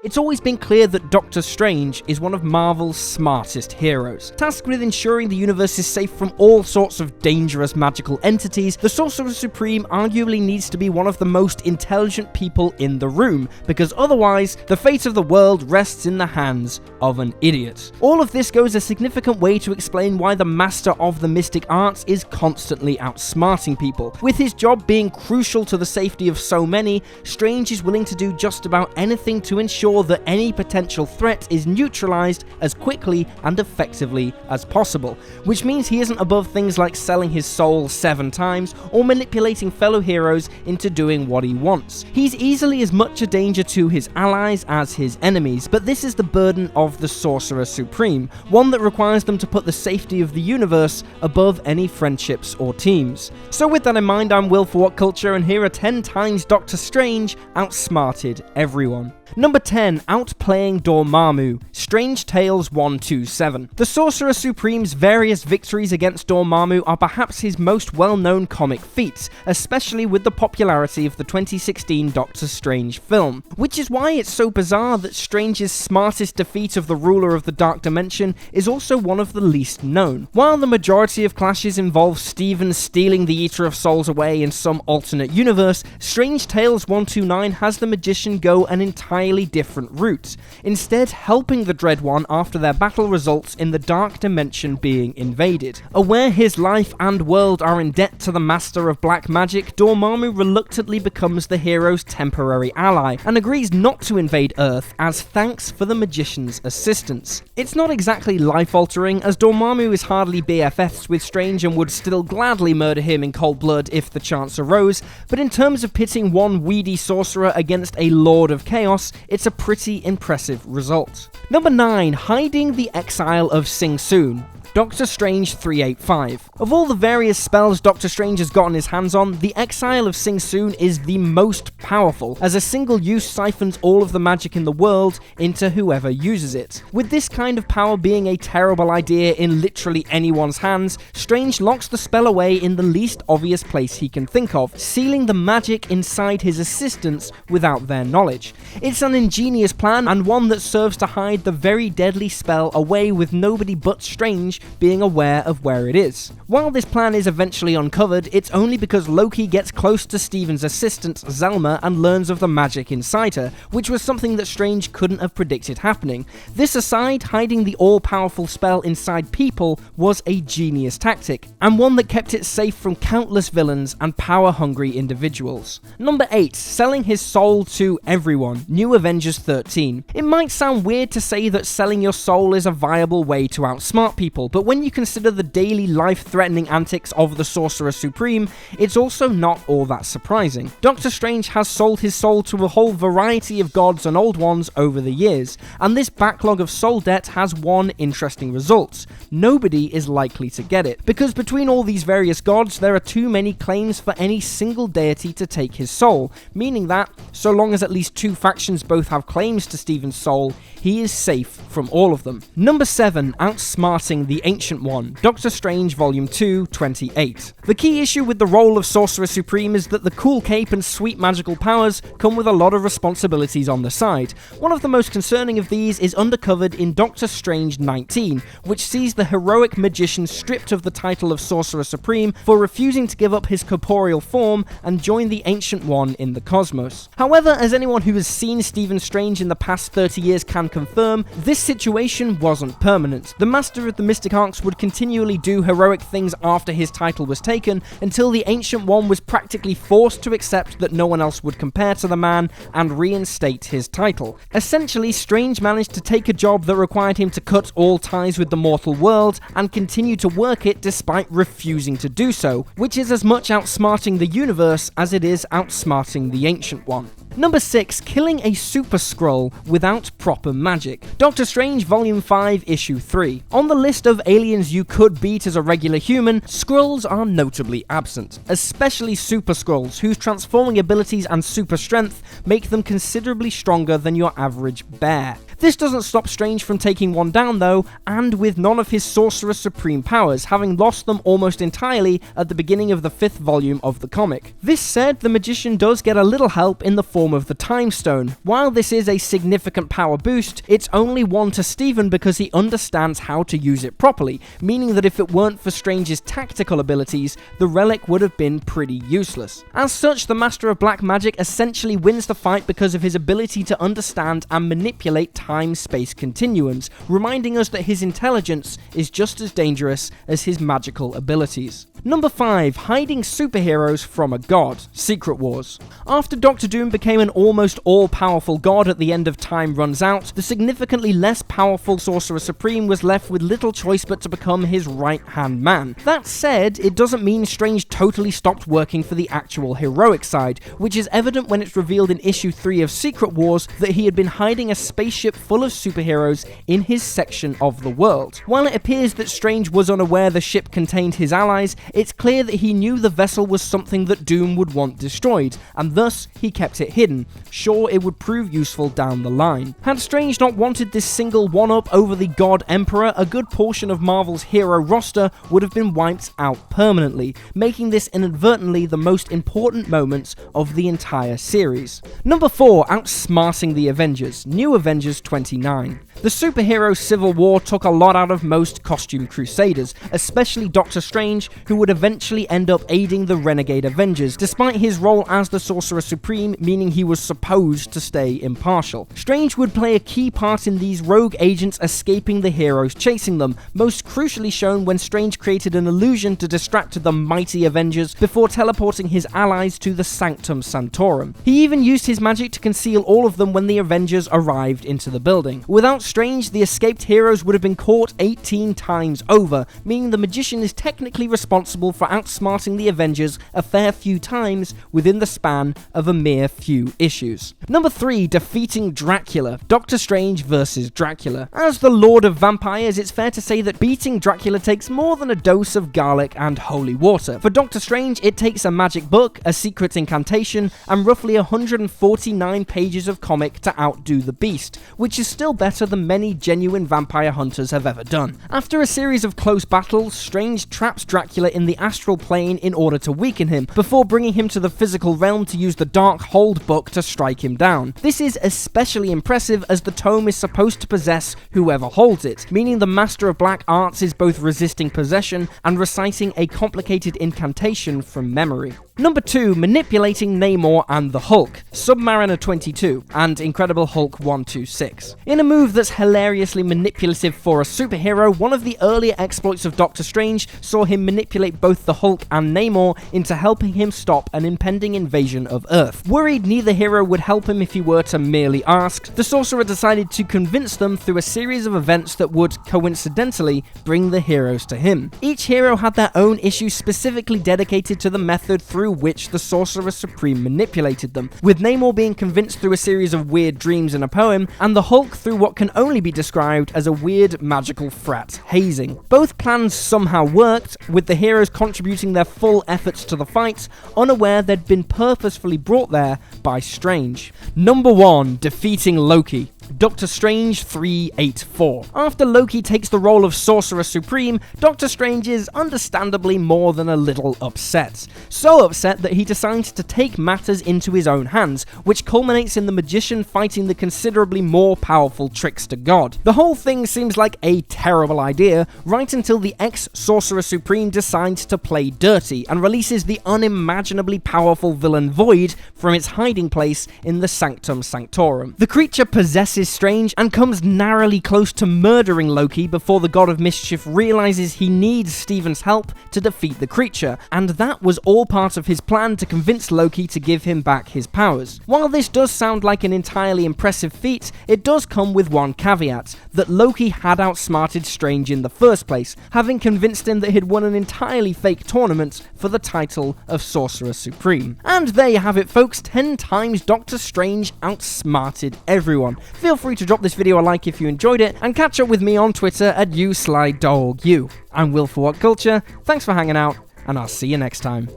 It's always been clear that Doctor Strange is one of Marvel's smartest heroes. Tasked with ensuring the universe is safe from all sorts of dangerous magical entities, the Sorcerer Supreme arguably needs to be one of the most intelligent people in the room, because otherwise, the fate of the world rests in the hands of an idiot. All of this goes a significant way to explain why the Master of the Mystic Arts is constantly outsmarting people. With his job being crucial to the safety of so many, Strange is willing to do just about anything to ensure that any potential threat is neutralized as quickly and effectively as possible, which means he isn't above things like selling his soul 7 times or manipulating fellow heroes into doing what he wants. He's easily as much a danger to his allies as his enemies, but this is the burden of the Sorcerer Supreme, one that requires them to put the safety of the universe above any friendships or teams. So with that in mind, I'm Will for What Culture, and here are 10 times Doctor Strange outsmarted everyone. Number 10, Outplaying Dormammu, Strange Tales 127. The Sorcerer Supreme's various victories against Dormammu are perhaps his most well-known comic feats, especially with the popularity of the 2016 Doctor Strange film, which is why it's so bizarre that Strange's smartest defeat of the ruler of the Dark Dimension is also one of the least known. While the majority of clashes involve Stephen stealing the Eater of Souls away in some alternate universe, Strange Tales 129 has the magician go an entirely different route, instead helping the Dread One after their battle results in the Dark Dimension being invaded. Aware his life and world are in debt to the Master of Black Magic, Dormammu reluctantly becomes the hero's temporary ally, and agrees not to invade Earth as thanks for the magician's assistance. It's not exactly life-altering, as Dormammu is hardly BFFs with Strange and would still gladly murder him in cold blood if the chance arose, but in terms of pitting one weedy sorcerer against a Lord of Chaos, it's a pretty impressive result. Number 9, Hiding the Exile of SINGHSOON, Doctor Strange 385. Of all the various spells Doctor Strange has gotten his hands on, the Exile of SINGHSOON is the most powerful, as a single use siphons all of the magic in the world into whoever uses it. With this kind of power being a terrible idea in literally anyone's hands, Strange locks the spell away in the least obvious place he can think of, sealing the magic inside his assistants without their knowledge. It's an ingenious plan, and one that serves to hide the very deadly spell away with nobody but Strange being aware of where it is. While this plan is eventually uncovered, it's only because Loki gets close to Stephen's assistant Zelma and learns of the magic inside her, which was something that Strange couldn't have predicted happening. This aside, hiding the all-powerful spell inside people was a genius tactic, and one that kept it safe from countless villains and power-hungry individuals. Number 8, Selling his soul to everyone, New Avengers 13. It might sound weird to say that selling your soul is a viable way to outsmart people, but when you consider the daily life-threatening antics of the Sorcerer Supreme, it's also not all that surprising. Doctor Strange has sold his soul to a whole variety of gods and old ones over the years, and this backlog of soul debt has one interesting result: nobody is likely to get it, because between all these various gods, there are too many claims for any single deity to take his soul, meaning that, so long as at least 2 factions both have claims to Stephen's soul, he is safe from all of them. Number 7, Outsmarting the Ancient One, Doctor Strange Volume 2, 28. The key issue with the role of Sorcerer Supreme is that the cool cape and sweet magical powers come with a lot of responsibilities on the side. One of the most concerning of these is undercovered in Doctor Strange 19, which sees the heroic magician stripped of the title of Sorcerer Supreme for refusing to give up his corporeal form and join the Ancient One in the cosmos. However, as anyone who has seen Stephen Strange in the past 30 years can confirm, this situation wasn't permanent. The Master of the Mystic Arts would continually do heroic things after his title was taken, until the Ancient One was practically forced to accept that no one else would compare to the man and reinstate his title. Essentially, Strange managed to take a job that required him to cut all ties with the mortal world and continue to work it despite refusing to do so, which is as much outsmarting the universe as it is outsmarting the Ancient One. Number 6, Killing a Super Skrull without proper magic. Doctor Strange Volume 5, Issue 3. On the list of aliens you could beat as a regular human, Skrulls are notably absent, especially Super Skrulls, whose transforming abilities and super strength make them considerably stronger than your average bear. This doesn't stop Strange from taking one down though, and with none of his Sorcerer Supreme powers, having lost them almost entirely at the beginning of the 5th volume of the comic. This said, the Magician does get a little help in the form of the Time Stone. While this is a significant power boost, it's only one to Stephen because he understands how to use it properly, meaning that if it weren't for Strange's tactical abilities, the relic would have been pretty useless. As such, the Master of Black Magic essentially wins the fight because of his ability to understand and manipulate time-space continuums, reminding us that his intelligence is just as dangerous as his magical abilities. Number 5. Hiding superheroes from a god. Secret Wars. After Doctor Doom became an almost all-powerful god at the end of Time Runs Out, the significantly less powerful Sorcerer Supreme was left with little choice but to become his right-hand man. That said, it doesn't mean Strange totally stopped working for the actual heroic side, which is evident when it's revealed in issue 3 of Secret Wars that he had been hiding a spaceship full of superheroes in his section of the world. While it appears that Strange was unaware the ship contained his allies, it's clear that he knew the vessel was something that Doom would want destroyed, and thus he kept it hidden, sure it would prove useful down the line. Had Strange not wanted this single one-up over the God Emperor, a good portion of Marvel's hero roster would have been wiped out permanently, making this inadvertently the most important moment of the entire series. Number 4. Outsmarting the Avengers. New Avengers 29. The superhero Civil War took a lot out of most costume crusaders, especially Doctor Strange, who would eventually end up aiding the Renegade Avengers, despite his role as the Sorcerer Supreme meaning he was supposed to stay impartial. Strange would play a key part in these rogue agents escaping the heroes chasing them, most crucially shown when Strange created an illusion to distract the mighty Avengers before teleporting his allies to the Sanctum Sanctorum. He even used his magic to conceal all of them when the Avengers arrived into the building. Without Strange, the escaped heroes would have been caught 18 times over, meaning the Magician is technically responsible for outsmarting the Avengers a fair few times within the span of a mere few issues. Number 3. Defeating Dracula. Doctor Strange vs. Dracula. As the Lord of Vampires, it's fair to say that beating Dracula takes more than a dose of garlic and holy water. For Doctor Strange, it takes a magic book, a secret incantation, and roughly 149 pages of comic to outdo the beast, which is still better than many genuine vampire hunters have ever done. After a series of close battles, Strange traps Dracula in the astral plane in order to weaken him, before bringing him to the physical realm to use the Dark Hold book to strike him down. This is especially impressive as the tome is supposed to possess whoever holds it, meaning the Master of Black Arts is both resisting possession and reciting a complicated incantation from memory. Number 2. Manipulating Namor and the Hulk. Submariner 22 and Incredible Hulk 126. In a move that's hilariously manipulative for a superhero, one of the earlier exploits of Doctor Strange saw him manipulate both the Hulk and Namor into helping him stop an impending invasion of Earth. Worried neither hero would help him if he were to merely ask, the sorcerer decided to convince them through a series of events that would, coincidentally, bring the heroes to him. Each hero had their own issue specifically dedicated to the method through which the Sorcerer Supreme manipulated them, with Namor being convinced through a series of weird dreams in a poem, and the Hulk through what can only be described as a weird magical frat hazing. Both plans somehow worked, with the heroes contributing their full efforts to the fight, unaware they'd been purposefully brought there by Strange. Number 1. Defeating Loki. Doctor Strange 384. After Loki takes the role of Sorcerer Supreme, Doctor Strange is understandably more than a little upset. So upset that he decides to take matters into his own hands, which culminates in the Magician fighting the considerably more powerful Trickster God. The whole thing seems like a terrible idea, right until the ex-Sorcerer Supreme decides to play dirty and releases the unimaginably powerful villain Void from its hiding place in the Sanctum Sanctorum. The creature possesses Strange and comes narrowly close to murdering Loki before the God of Mischief realizes he needs Stephen's help to defeat the creature, and that was all part of his plan to convince Loki to give him back his powers. While this does sound like an entirely impressive feat, it does come with one caveat, that Loki had outsmarted Strange in the first place, having convinced him that he'd won an entirely fake tournament for the title of Sorcerer Supreme. And there you have it folks, 10 times Doctor Strange outsmarted everyone. Feel free to drop this video a like if you enjoyed it, and catch up with me on Twitter at @USlyDogU. I'm Will for What Culture, thanks for hanging out, and I'll see you next time.